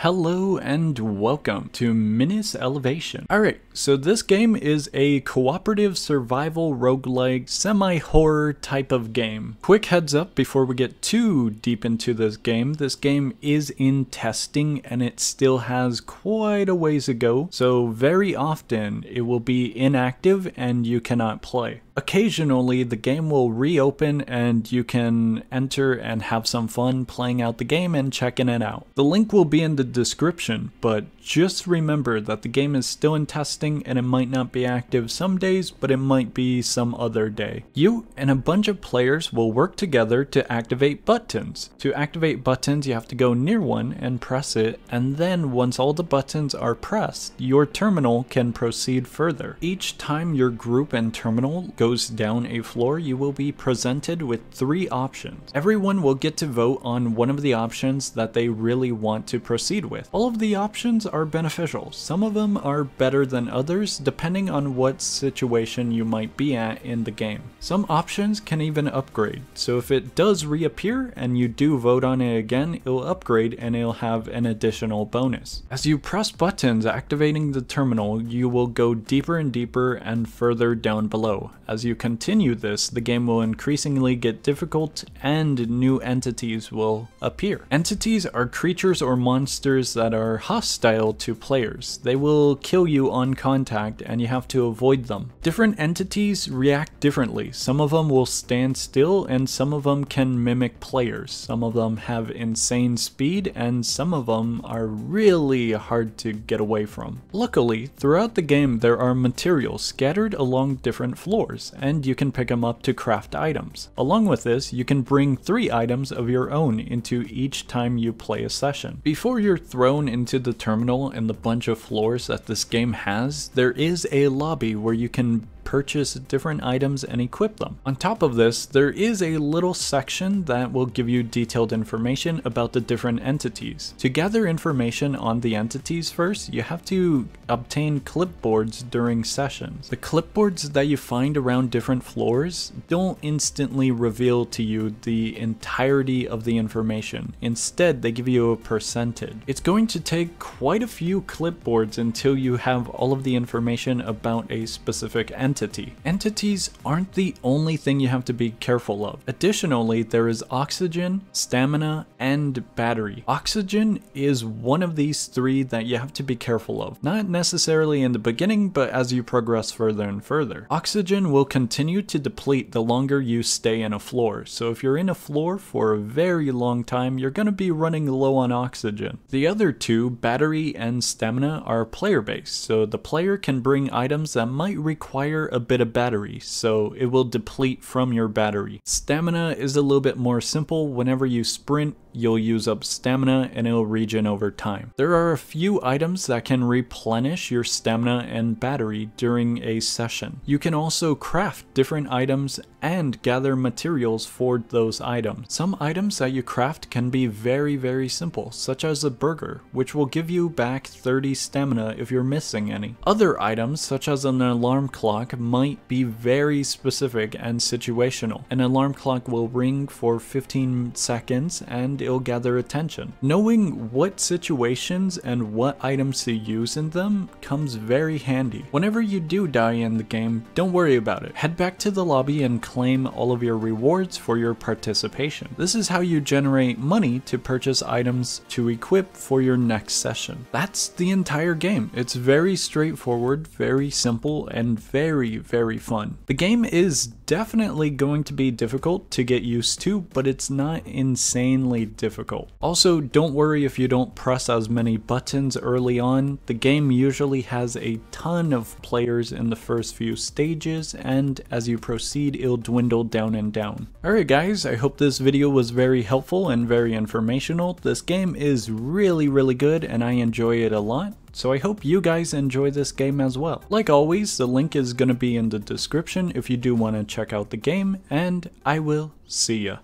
Hello and welcome to Minis Elevation. Alright, so this game is a cooperative survival roguelike semi-horror type of game. Quick heads up before we get too deep into this game is in testing and it still has quite a ways to go, so very often it will be inactive and you cannot play. Occasionally the game will reopen and you can enter and have some fun playing out the game and checking it out. The link will be in the description, but just remember that the game is still in testing and it might not be active some days, but it might be some other day. You and a bunch of players will work together to activate buttons. To activate buttons, you have to go near one and press it, and then once all the buttons are pressed, your terminal can proceed further. Each time your group and terminal goes down a floor, you will be presented with 3 options. Everyone will get to vote on one of the options that they really want to proceed with. All of the options are beneficial. Some of them are better than others depending on what situation you might be at in the game. Some options can even upgrade, so if it does reappear and you do vote on it again, it'll upgrade and it'll have an additional bonus. As you press buttons activating the terminal, you will go deeper and deeper and further down below. As you continue this, the game will increasingly get difficult and new entities will appear. Entities are creatures or monsters that are hostile to players. They will kill you on contact and you have to avoid them. Different entities react differently. Some of them will stand still and some of them can mimic players. Some of them have insane speed and some of them are really hard to get away from. Luckily, throughout the game there are materials scattered along different floors and you can pick them up to craft items. Along with this, you can bring 3 items of your own into each time you play a session. Before you're thrown into the terminal and the bunch of floors that this game has, there is a lobby where you can purchase different items and equip them. On top of this, there is a little section that will give you detailed information about the different entities. To gather information on the entities first, you have to obtain clipboards during sessions. The clipboards that you find around different floors don't instantly reveal to you the entirety of the information. Instead, they give you a percentage. It's going to take quite a few clipboards until you have all of the information about a specific entity. Entities aren't the only thing you have to be careful of. Additionally, there is oxygen, stamina, and battery. Oxygen is one of these 3 that you have to be careful of. Not necessarily in the beginning, but as you progress further and further. Oxygen will continue to deplete the longer you stay in a floor, so if you're in a floor for a very long time, you're going to be running low on oxygen. The other 2, battery and stamina, are player-based, so the player can bring items that might require a bit of battery, so it will deplete from your battery. Stamina is a little bit more simple. Whenever you sprint, you'll use up stamina and it'll regen over time. There are a few items that can replenish your stamina and battery during a session. You can also craft different items and gather materials for those items. Some items that you craft can be very simple, such as a burger, which will give you back 30 stamina if you're missing any. Other items, such as an alarm clock, might be very specific and situational. An alarm clock will ring for 15 seconds and it'll gather attention. Knowing what situations and what items to use in them comes very handy. Whenever you do die in the game, don't worry about it. Head back to the lobby and claim all of your rewards for your participation. This is how you generate money to purchase items to equip for your next session. That's the entire game. It's very straightforward, very simple, and very fun. The game is definitely going to be difficult to get used to, but it's not insanely difficult. Also, don't worry if you don't press as many buttons early on. The game usually has a ton of players in the first few stages, and as you proceed, it'll dwindle down and down. Alright guys, I hope this video was very helpful and very informational. This game is really good and I enjoy it a lot. So I hope you guys enjoy this game as well. Like always, the link is going to be in the description if you do want to check out the game, and I will see ya.